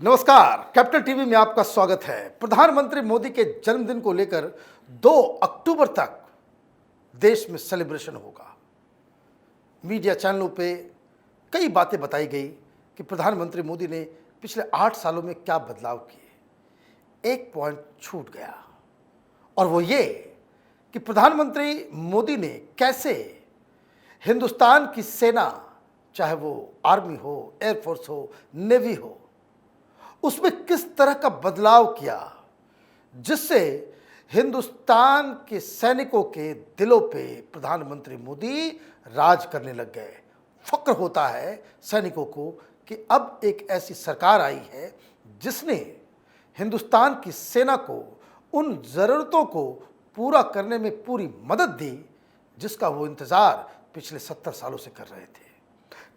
नमस्कार, capital TV में आपका स्वागत है। प्रधानमंत्री मोदी के जन्मदिन को लेकर 2 अक्टूबर तक देश में सेलिब्रेशन होगा। मीडिया चैनलों पे कई बातें बताई गई कि प्रधानमंत्री मोदी ने पिछले 8 सालों में क्या बदलाव किए। एक पॉइंट छूट गया और वो ये कि प्रधानमंत्री मोदी ने कैसे हिंदुस्तान की सेना, चाहे वो आर्मी हो, एयरफोर्स हो, नेवी हो, उसमें किस तरह का बदलाव किया जिससे हिंदुस्तान के सैनिकों के दिलों पे प्रधानमंत्री मोदी राज करने लग गए। फक्र होता है सैनिकों को कि अब एक ऐसी सरकार आई है जिसने हिंदुस्तान की सेना को उन ज़रूरतों को पूरा करने में पूरी मदद दी जिसका वो इंतज़ार पिछले 70 सालों से कर रहे थे।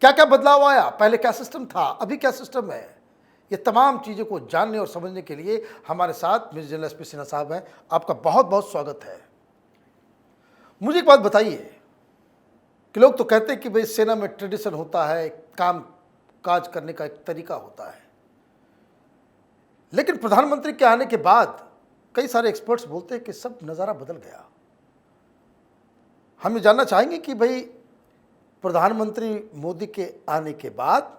क्या क्या बदलाव आया, पहले क्या सिस्टम था, अभी क्या सिस्टम है, ये तमाम चीज़ों को जानने और समझने के लिए हमारे साथ मेजर जनरल एसपी सिन्हा साहब हैं। आपका बहुत बहुत स्वागत है। मुझे एक बात बताइए कि लोग तो कहते हैं कि भाई सेना में ट्रेडिशन होता है, काम काज करने का एक तरीका होता है, लेकिन प्रधानमंत्री के आने के बाद कई सारे एक्सपर्ट्स बोलते हैं कि सब नज़ारा बदल गया। हम ये जानना चाहेंगे कि भाई प्रधानमंत्री मोदी के आने के बाद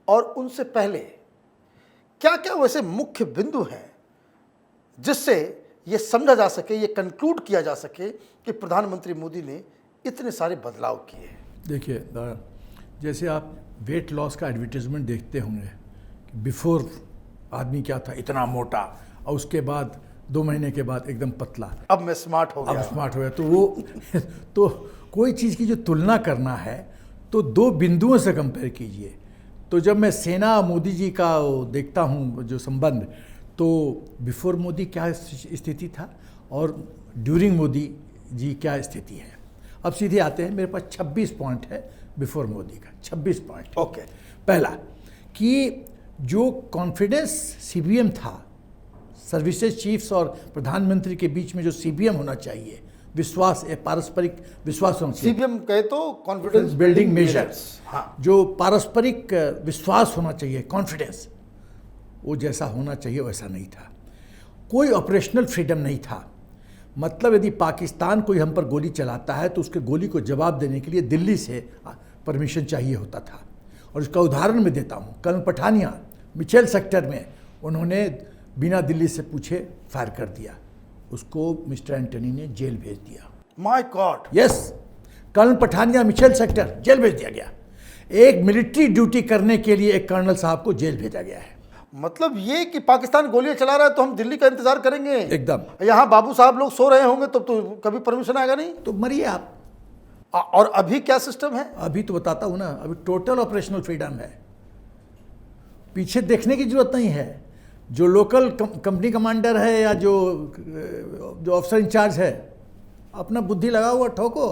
और उनसे पहले क्या क्या वैसे मुख्य बिंदु हैं जिससे ये समझा जा सके, ये कंक्लूड किया जा सके कि प्रधानमंत्री मोदी ने इतने सारे बदलाव किए। देखिए, जैसे आप वेट लॉस का एडवर्टीजमेंट देखते होंगे, बिफोर आदमी क्या था, इतना मोटा, और उसके बाद 2 महीने के बाद एकदम पतला, अब मैं स्मार्ट हो गया, अब स्मार्ट हो गया। तो वो तो कोई चीज़ की जो तुलना करना है तो 2 बिंदुओं से कंपेयर कीजिए। तो जब मैं सेना मोदी जी का देखता हूँ जो संबंध, तो बिफोर मोदी क्या स्थिति था और ड्यूरिंग मोदी जी क्या स्थिति है। अब सीधे आते हैं, मेरे पास 26 पॉइंट है बिफोर मोदी का, 26 पॉइंट। ओके। पहला कि जो कॉन्फिडेंस सीबीएम था, सर्विसेज चीफ्स और प्रधानमंत्री के बीच में जो सीबीएम होना चाहिए, विश्वास, पारस्परिक विश्वास होना चाहिए। सीबीएम कहे तो कॉन्फिडेंस बिल्डिंग मेजर्स, हाँ, जो पारस्परिक विश्वास होना चाहिए, कॉन्फिडेंस, वो जैसा होना चाहिए वैसा नहीं था। कोई ऑपरेशनल फ्रीडम नहीं था। मतलब यदि पाकिस्तान कोई हम पर गोली चलाता है तो उसके गोली को जवाब देने के लिए दिल्ली से परमिशन चाहिए होता था। और इसका उदाहरण मैं देता हूँ, कर्नल पठानिया मिचेल सेक्टर में उन्होंने बिना दिल्ली से पूछे फायर कर दिया, उसको मिस्टर एंटनी ने जेल भेज दिया। My god, yes, colonel Pathania मिचेल सेक्टर जेल भेज दिया गया। एक मिलिट्री ड्यूटी करने के लिए एक कर्नल साहब को जेल भेजा गया है। मतलब ये कि पाकिस्तान गोलियां चला रहा है तो हम दिल्ली का इंतजार करेंगे एकदम। यहाँ बाबू साहब लोग सो रहे होंगे तो कभी परमिशन आएगा नहीं, तो मरिए आप। और अभी क्या सिस्टम है? अभी तो बताता हूँ ना, अभी टोटल ऑपरेशनल फ्रीडम है, पीछे देखने की जरूरत नहीं है। जो लोकल कंपनी कमांडर है या जो ऑफिसर इंचार्ज है, अपना बुद्धि लगा हुआ ठोको,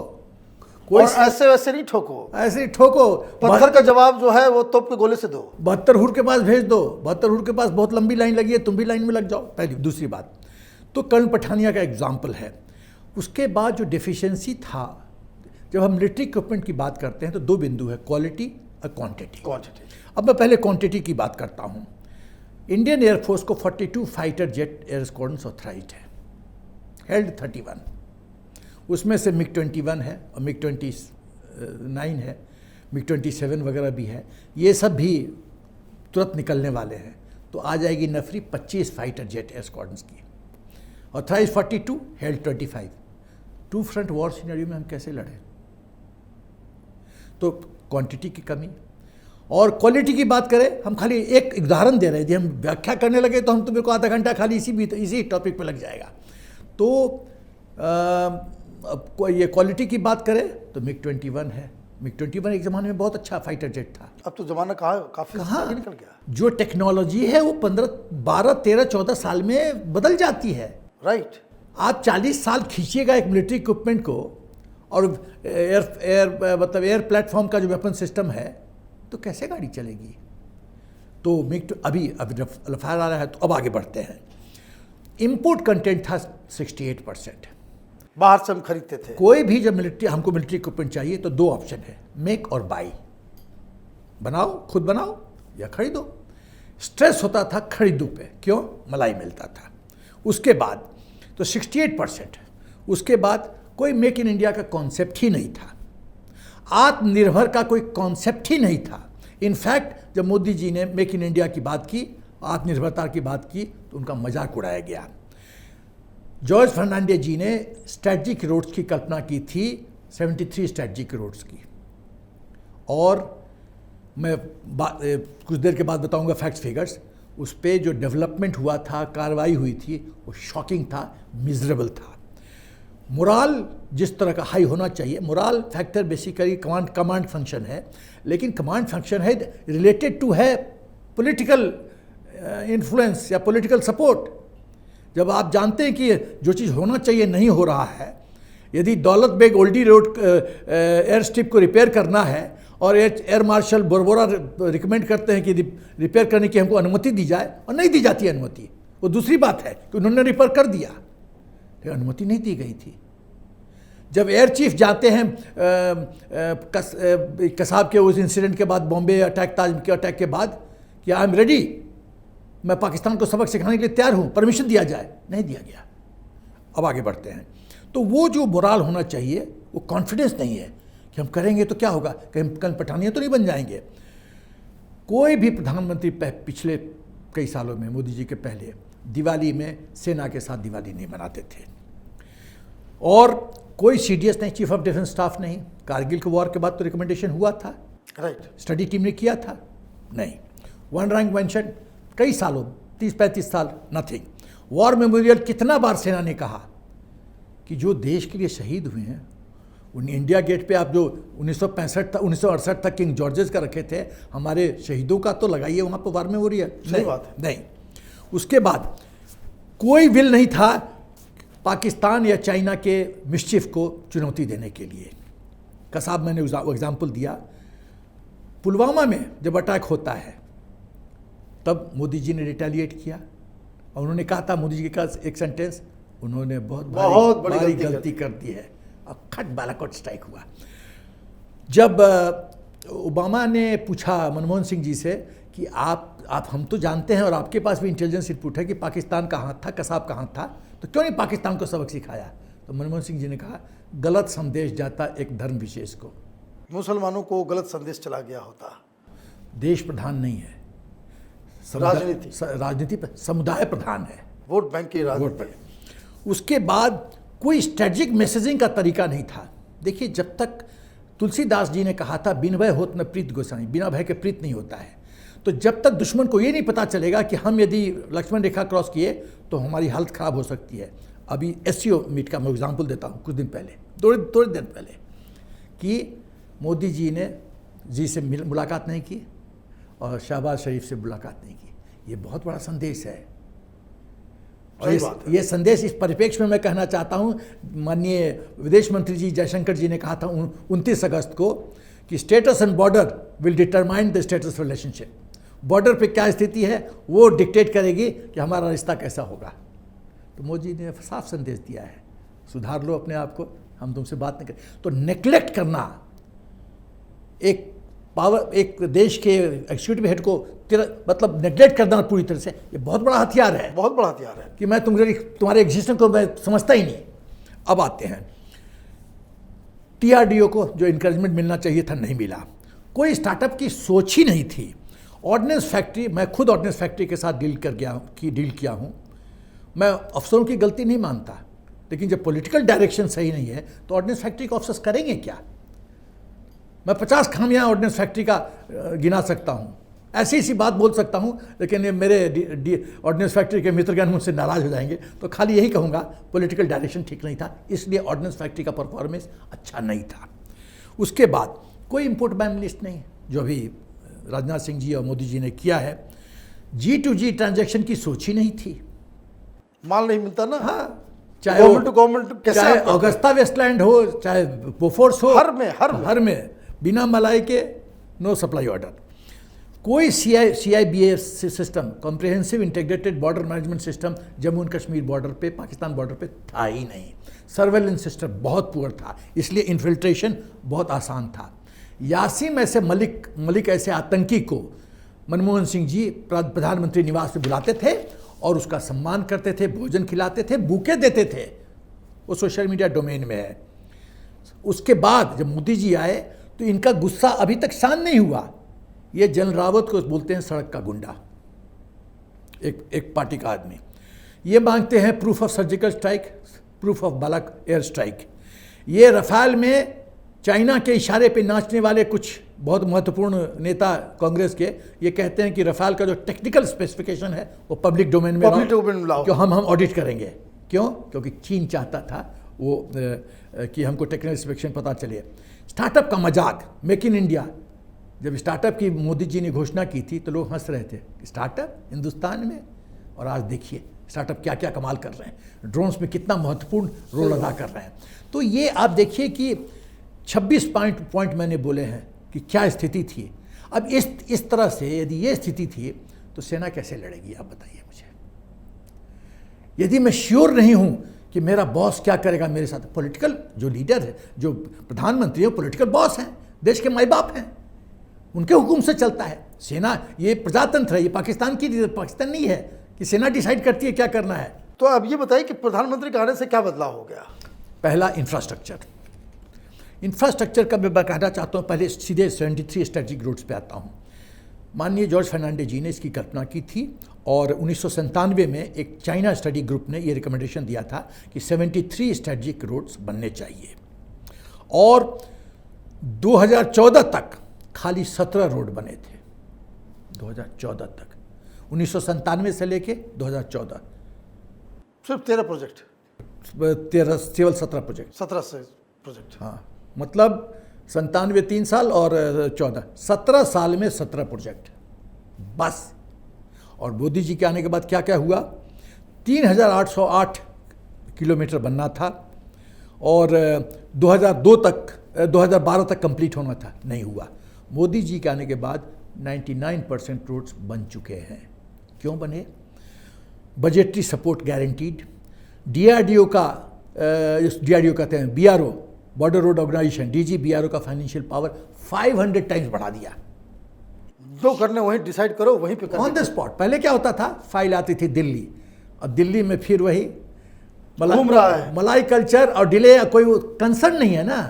कोई ऐसे वैसे नहीं ठोको, ऐसे ही ठोको। पत्थर का जवाब जो है वो तोप के गोले से दो। 72 हुर के पास भेज दो, 72 हुर के पास बहुत लंबी लाइन लगी है, तुम भी लाइन में लग जाओ। पहली। दूसरी बात तो कर्नल पठानिया का एग्जाम्पल है। उसके बाद जो डिफिशियंसी था, जब हम मिलिट्री इक्विपमेंट की बात करते हैं तो 2 बिंदु है, क्वालिटी और क्वांटिटी। अब मैं पहले क्वांटिटी की बात करता हूँ। इंडियन एयरफोर्स को 42 fighter jet air squadrons authorised है, हेल्ड 31, उसमें से मिग 21 है और मिग 29 है, मिग 27 वगैरह भी है। ये सब भी तुरंत निकलने वाले हैं। तो आ जाएगी नफरी 25 फाइटर जेट एयर स्क्वाड्रन्स की। Authorise 42, held 25। 2 front war scenario में हम कैसे लड़ें? तो क्वांटिटी की कमी। और क्वालिटी की बात करें, हम खाली एक उदाहरण दे रहे हैं, यदि हम व्याख्या करने लगे तो हम तो मेरे को आधा घंटा खाली इसी टॉपिक पे लग जाएगा। तो ये क्वालिटी की बात करें तो मिग 21 है। मिग 21 एक ज़माने में बहुत अच्छा फाइटर जेट था। अब तो ज़माना काफ़ी आगे निकल गया। जो टेक्नोलॉजी है वो 12, 13, 14 साल में बदल जाती है। राइट। आप 40 साल खींचिएगा एक मिलिट्री इक्विपमेंट को, और मतलब एयर प्लेटफॉर्म का जो वेपन सिस्टम है, तो कैसे गाड़ी चलेगी? तो मिग अभी रफाल आ रहा है, तो अब आगे बढ़ते हैं। इंपोर्ट कंटेंट था 68%, बाहर से हम खरीदते थे। कोई भी जब हमको मिलिट्री इक्विपमेंट चाहिए तो 2 ऑप्शन है, मेक और बाई, बनाओ, खुद बनाओ या खरीदो। स्ट्रेस होता था खरीदों पे, क्यों? मलाई मिलता था। उसके बाद तो 68%, उसके बाद कोई मेक इन इंडिया का कॉन्सेप्ट ही नहीं था, आत्मनिर्भर का कोई कॉन्सेप्ट ही नहीं था। इनफैक्ट जब मोदी जी ने मेक इन इंडिया की बात की, आत्मनिर्भरता की बात की, तो उनका मजाक उड़ाया गया। जॉर्ज फर्नांडिस जी ने स्ट्रेटजिक रोड्स की कल्पना की थी, 73 स्ट्रेटजिक रोड्स की, और मैं कुछ देर के बाद बताऊंगा फैक्ट्स फिगर्स। उस पर जो डेवलपमेंट हुआ था, कार्रवाई हुई थी, वो शॉकिंग था, मिजरेबल था। मोराल जिस तरह का हाई होना चाहिए, morale factor basically command function है, लेकिन कमांड फंक्शन है रिलेटेड टू है पॉलिटिकल इन्फ्लुएंस या पॉलिटिकल सपोर्ट। जब आप जानते हैं कि जो चीज़ होना चाहिए नहीं हो रहा है, यदि Daulat Beg Oldi road air strip को रिपेयर करना है और एयर मार्शल बोरबोरा रिकमेंड करते हैं कि रिपेयर करने की हमको अनुमति दी जाए, और नहीं दी जाती अनुमति, वो दूसरी बात है कि उन्होंने रिपेयर कर दिया, लेकिन अनुमति नहीं दी गई थी। जब एयर चीफ जाते हैं कसाब के उस इंसिडेंट के बाद, बॉम्बे अटैक, ताज के अटैक के बाद, कि आई एम रेडी, मैं पाकिस्तान को सबक सिखाने के लिए तैयार हूँ, परमिशन दिया जाए, नहीं दिया गया। अब आगे बढ़ते हैं। तो वो जो मोराल होना चाहिए, वो कॉन्फिडेंस नहीं है कि हम करेंगे तो क्या होगा, कहीं कल पठानिया तो नहीं बन जाएंगे। कोई भी प्रधानमंत्री पिछले कई सालों में, मोदी जी के पहले, दिवाली में सेना के साथ दिवाली नहीं मनाते थे, और कोई सीडीएस नहीं, चीफ ऑफ डिफेंस स्टाफ नहीं। कारगिल के वॉर के बाद तो रिकमेंडेशन हुआ था, राइट, स्टडी टीम ने किया था, नहीं। वन रैंक मेंशन कई सालों, 30-35 साल, नथिंग। वॉर मेमोरियल कितना बार सेना ने कहा कि जो देश के लिए शहीद हुए हैं, उन इंडिया गेट पे आप जो 1968 तक किंग जॉर्जेस का रखे थे, हमारे शहीदों का तो लगाइए वहाँ पर वॉर मेमोरियल। सही बात है। नहीं। उसके बाद कोई विल नहीं था पाकिस्तान या चाइना के मिस्चिफ को चुनौती देने के लिए। कसाब मैंने एग्जाम्पल दिया, पुलवामा में जब अटैक होता है तब मोदी जी ने रिटेलिएट किया, और उन्होंने कहा था, मोदी जी का एक सेंटेंस, उन्होंने बहुत बड़ी गलती कर दी है, और खट बालाकोट स्ट्राइक हुआ। जब ओबामा ने पूछा मनमोहन सिंह जी से कि आप हम तो जानते हैं और आपके पास भी इंटेलिजेंस इनपुट है कि पाकिस्तान का हाथ था, कसाब का हाथ था, तो क्यों नहीं पाकिस्तान को सबक सिखाया? तो मनमोहन सिंह जी ने कहा, गलत संदेश जाता एक धर्म विशेष को, मुसलमानों को गलत संदेश चला गया होता। देश प्रधान नहीं है, राजनीति समुदाय प्रधान है, वोट बैंक की राजनीति। उसके बाद कोई स्ट्रेटजिक मैसेजिंग का तरीका नहीं था। देखिए, जब तक तुलसीदास जी ने कहा था, बिन भय होत न प्रीत गोसाई, बिना भय के प्रीत नहीं होता है, तो जब तक दुश्मन को ये नहीं पता चलेगा कि हम यदि लक्ष्मण रेखा क्रॉस किए तो हमारी हालत खराब हो सकती है। अभी एससीओ मीट का मैं एग्जाम्पल देता हूँ, कुछ दिन पहले, थोड़े दिन पहले, कि मोदी जी ने से मुलाकात नहीं की और शहबाज शरीफ से मुलाकात नहीं की। ये बहुत बड़ा संदेश है, और ये संदेश इस परिप्रेक्ष्य में मैं कहना चाहता हूँ, माननीय विदेश मंत्री जी जयशंकर जी ने कहा था 29 अगस्त को कि status and border will determine the status relationship. Border पे क्या स्थिति है वो डिक्टेट करेगी कि हमारा रिश्ता कैसा होगा। तो मोदी ने साफ संदेश दिया है, सुधार लो अपने आप को, हम तुमसे बात नहीं करें। तो नेग्लेक्ट करना एक देश के एग्जीक्यूटिव हेड को, मतलब नेग्लेक्ट करना पूरी तरह से, ये बहुत बड़ा हथियार है, बहुत बड़ा हथियार है कि मैं तुम्हारे एग्जिस्टेंस को मैं समझता ही नहीं। अब आते हैं टीआरडीओ को जो इंकरेजमेंट मिलना चाहिए था, नहीं मिला। कोई स्टार्टअप की सोच ही नहीं थी। ऑर्डिनेंस फैक्ट्री, मैं खुद ऑर्डिनेंस फैक्ट्री के साथ डील किया हूँ। मैं अफसरों की गलती नहीं मानता, लेकिन जब पॉलिटिकल डायरेक्शन सही नहीं है तो ऑर्डिनेंस फैक्ट्री के ऑफिसर्स करेंगे क्या? मैं 50 खामियां ऑर्डिनेंस फैक्ट्री का गिना सकता हूँ, ऐसी बात बोल सकता हूँ, लेकिन ये मेरे ऑर्डिनेंस फैक्ट्री के मित्रगण मुझसे नाराज हो जाएंगे। तो खाली यही कहूँगा, पॉलिटिकल डायरेक्शन ठीक नहीं था, इसलिए ऑर्डिनेंस फैक्ट्री का परफॉर्मेंस अच्छा नहीं था। उसके बाद कोई इंपोर्ट बैन लिस्ट नहीं, जो अभी राजनाथ सिंह जी और मोदी जी ने किया है। G2G ट्रांजैक्शन की सोच ही नहीं थी, माल नहीं मिलता ना। हाँ, चाहे गवर्नमेंट चाहे ऑगस्टा वेस्टलैंड हो, चाहे बोफोर्स हो, हर में बिना मलाई के नो सप्लाई ऑर्डर। कोई CIBA system, comprehensive integrated border management system, Jammu and Kashmir border पे, पाकिस्तान बॉर्डर पे था ही नहीं। सर्वेलेंस सिस्टम बहुत पुअर था, इसलिए इन्फिल्ट्रेशन बहुत आसान था। यासीम ऐसे मलिक ऐसे आतंकी को मनमोहन सिंह जी प्रधानमंत्री निवास में बुलाते थे और उसका सम्मान करते थे, भोजन खिलाते थे, बुके देते थे। वो सोशल मीडिया डोमेन में है। उसके बाद जब मोदी जी आए तो इनका गुस्सा अभी तक शांत नहीं हुआ। ये जनरल रावत को बोलते हैं सड़क का गुंडा, एक पार्टी का आदमी। ये मांगते हैं proof of surgical strike, proof of Balak air strike. ये रफाल में चाइना के इशारे पे नाचने वाले कुछ बहुत महत्वपूर्ण नेता कांग्रेस के ये कहते हैं कि रफाल का जो टेक्निकल स्पेसिफिकेशन है वो पब्लिक डोमेन में लाओ, जो हम ऑडिट करेंगे। क्यों? क्योंकि चीन चाहता था वो कि हमको टेक्निकल स्पेसिफिकेशन पता चले। स्टार्टअप का मजाक, मेक इन इंडिया, जब स्टार्टअप की मोदी जी ने घोषणा की थी तो लोग हंस रहे थे, स्टार्टअप हिंदुस्तान में। और आज देखिए स्टार्टअप क्या क्या कमाल कर रहे हैं, ड्रोन्स में कितना महत्वपूर्ण रोल अदा कर रहे हैं। तो ये आप देखिए कि 26 पॉइंट मैंने बोले हैं कि क्या स्थिति थी। अब इस तरह से यदि ये स्थिति थी तो सेना कैसे लड़ेगी, आप बताइए मुझे। यदि मैं श्योर नहीं हूं कि मेरा बॉस क्या करेगा मेरे साथ, पॉलिटिकल जो लीडर है, जो प्रधानमंत्री है, पॉलिटिकल बॉस हैं, देश के माई बाप हैं, उनके हुक्म से चलता है। सेना ये प्रजातंत्र है, ये पाकिस्तान नहीं है कि सेना डिसाइड करती है क्या करना है। तो अब ये बताइए कि प्रधानमंत्री के आने से क्या बदलाव हो गया? पहला, इंफ्रास्ट्रक्चर का मैं कहना चाहता हूँ। पहले सीधे 73 स्ट्रेटेजिक रूट्स पे आता हूँ। माननीय जॉर्ज फर्नांडिस जी ने इसकी कल्पना की थी और 1997 में एक चाइना स्टडी ग्रुप ने ये रिकमेंडेशन दिया था कि 73 स्ट्रेटेजिक रूट्स बनने चाहिए। और 2014 तक खाली 17 रोड बने थे। 2014 तक, 1997 से लेके 2014 सिर्फ 13 प्रोजेक्ट, 17 प्रोजेक्ट, 17 से प्रोजेक्ट। हाँ, मतलब 97 3 साल और 14, 17 साल में 17 प्रोजेक्ट बस। और मोदी जी के आने के बाद क्या क्या हुआ? 3808 किलोमीटर बनना था और 2012 तक कंप्लीट होना था, नहीं हुआ। मोदी जी के आने के बाद 99% रोड्स बन चुके हैं। क्यों बने? Budgetary support guaranteed. डीआरडीओ का डीआरडीओ कहते हैं बीआरओ, बॉर्डर रोड ऑर्गेनाइजेशन, डीजीबीआरओ का फाइनेंशियल पावर 500 टाइम्स बढ़ा दिया। जो करने वहीं डिसाइड करो, वहीं पे ऑन द स्पॉट। पहले क्या होता था, फाइल आती थी दिल्ली, और दिल्ली में फिर वही घूम रहा है मलाई कल्चर और डिले, कोई कंसर्न नहीं है ना,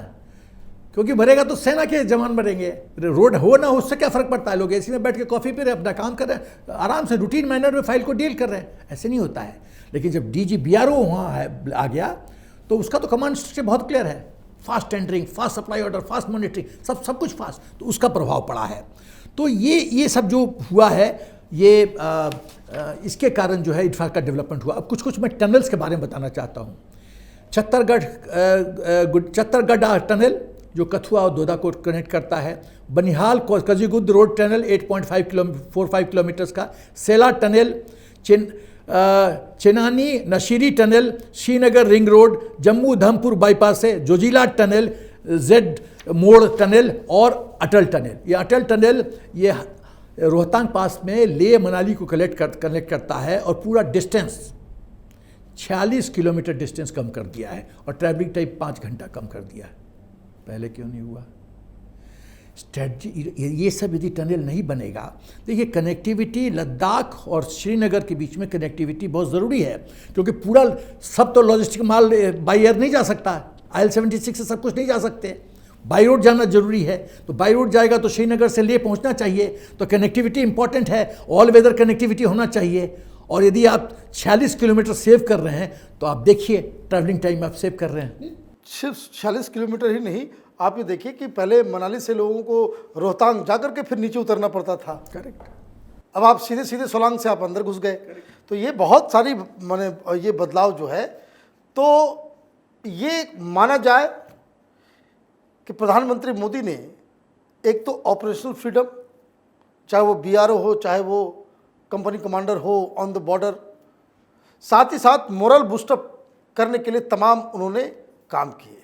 क्योंकि भरेगा तो सेना के जवान भरेंगे। रोड हो ना हो उससे क्या फर्क पड़ता है, लोग एसी में बैठ के कॉफी पी रहे, अपना काम कर रहे हैं, आराम से रूटीन मैनर में फाइल को डील कर रहे हैं। ऐसे नहीं होता है। लेकिन जब डीजीबीआरओ वहाँ है आ गया तो उसका तो कमांड स्ट्रक्चर बहुत क्लियर है, fast tendering, fast supply order, fast monitoring, सब कुछ फास्ट, तो उसका प्रभाव पड़ा है। तो ये सब जो हुआ है, ये इसके कारण जो है इंफ्रास्ट्रक्चर का डेवलपमेंट हुआ। अब कुछ मैं टनल्स के बारे में बताना चाहता हूँ। छत्तरगढ़ टनल जो कथुआ और दोदा को कनेक्ट करता है, Banihal Qazigund road tunnel 8.45 kilometres का, Sela tunnel, Chenani Nashri tunnel, Srinagar ring road, Jammu Dhampur bypass से, Zojila tunnel, Z Morh tunnel और अटल टनल। ये अटल टनल ये रोहतांग पास में लेह मनाली को कनेक्ट करता है और पूरा डिस्टेंस 46 किलोमीटर डिस्टेंस कम कर दिया है और ट्रैवलिंग टाइम 5 घंटा कम कर दिया है। पहले क्यों नहीं हुआ? स्ट्रेटजी, ये सब यदि टनल नहीं बनेगा, देखिए कनेक्टिविटी लद्दाख और श्रीनगर के बीच में कनेक्टिविटी बहुत ज़रूरी है, क्योंकि पूरा सब तो लॉजिस्टिक माल बाई एयर नहीं जा सकता, IL-76 से सब कुछ नहीं जा सकते, बाई रोड जाना जरूरी है। तो बाई रोड जाएगा तो श्रीनगर से लेह पहुंचना चाहिए, तो कनेक्टिविटी इंपॉर्टेंट है, ऑल वेदर कनेक्टिविटी होना चाहिए। और यदि आप 46 किलोमीटर सेव कर रहे हैं तो आप देखिए ट्रैवलिंग टाइम आप सेव कर रहे हैं। सिर्फ 46 किलोमीटर ही नहीं, आप ये देखिए कि पहले मनाली से लोगों को रोहतांग जाकर के फिर नीचे उतरना पड़ता था। करेक्ट। अब आप सीधे सीधे सोलांग से आप अंदर घुस गए। तो ये बहुत सारी माने ये बदलाव जो है, तो ये माना जाए कि प्रधानमंत्री मोदी ने एक तो ऑपरेशनल फ्रीडम, चाहे वो बीआरओ हो, चाहे वो कंपनी कमांडर हो ऑन द बॉर्डर, साथ ही साथ मोरल बूस्टअप करने के लिए तमाम उन्होंने काम किए।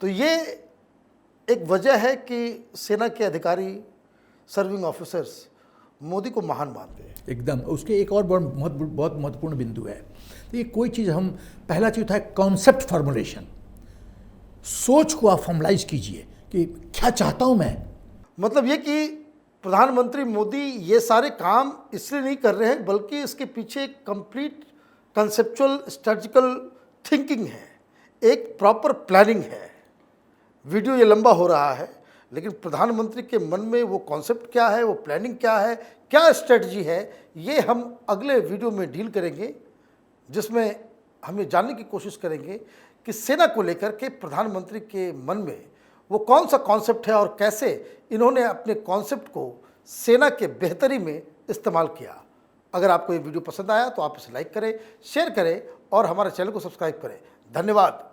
तो ये एक वजह है कि सेना के अधिकारी, सर्विंग ऑफिसर्स मोदी को महान मानते हैं एकदम। उसके एक और बहुत महत्वपूर्ण बिंदु है। तो ये कोई चीज़ हम, पहला चीज़ होता है कॉन्सेप्ट फॉर्मुलेशन, सोच को आप फॉर्मलाइज कीजिए कि क्या चाहता हूँ मैं। मतलब ये कि प्रधानमंत्री मोदी ये सारे काम इसलिए नहीं कर रहे हैं, बल्कि इसके पीछे एक कंप्लीट कंसेप्चुअल स्ट्रेटजिकल थिंकिंग है, एक प्रॉपर प्लानिंग है। वीडियो ये लंबा हो रहा है, लेकिन प्रधानमंत्री के मन में वो कॉन्सेप्ट क्या है, वो प्लानिंग क्या है, क्या स्ट्रेटजी है, ये हम अगले वीडियो में डील करेंगे, जिसमें हम ये जानने की कोशिश करेंगे कि सेना को लेकर के प्रधानमंत्री के मन में वो कौन सा कॉन्सेप्ट है और कैसे इन्होंने अपने कॉन्सेप्ट को सेना के बेहतरी में इस्तेमाल किया। अगर आपको ये वीडियो पसंद आया तो आप इसे लाइक करें, शेयर करें और हमारे चैनल को सब्सक्राइब करें। धन्यवाद।